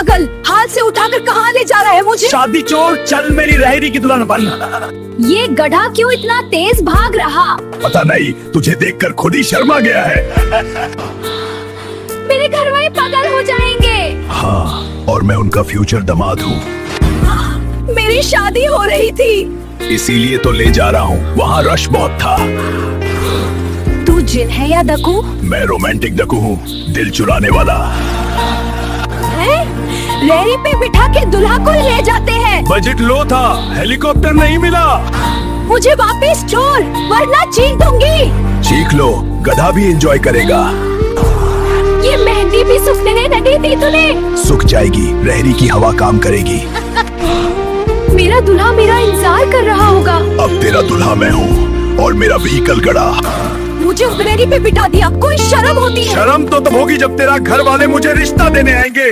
पागल हाथ से उठाकर कहाँ ले जा रहा है मुझे? शादी चोर, चल मेरी रहरी की दुल्हन बन। ये गधा क्यों इतना तेज भाग रहा? पता नहीं, तुझे देखकर खुद ही शर्मा गया है। मेरे घर वाले पागल हो जाएंगे। हाँ, और मैं उनका फ्यूचर दामाद हूँ। मेरी शादी हो रही थी, इसीलिए तो ले जा रहा हूँ। वहाँ रश बहुत था। तू जिन है या डकू? मैं रोमांटिक डकू हूँ, दिल चुराने वाला। रेहड़ी पे बिठा के दुल्हा को ले जाते हैं। बजट लो था, हेलीकॉप्टर नहीं मिला। मुझे वापस छोड़ वरना चीख दूंगी। चीख लो, गधा भी एंजॉय करेगा। ये मेहंदी भी सूखने नहीं दी तूने। सूख जाएगी, रहरी की हवा काम करेगी। मेरा दूल्हा मेरा इंतजार कर रहा होगा। अब तेरा दूल्हा मैं हूँ और मेरा व्हीकल गड़ा। मुझे रेहड़ी पे बिठा दिया, कोई शर्म होती है? शर्म तो तब होगी जब तेरा घर वाले मुझे रिश्ता देने आएंगे।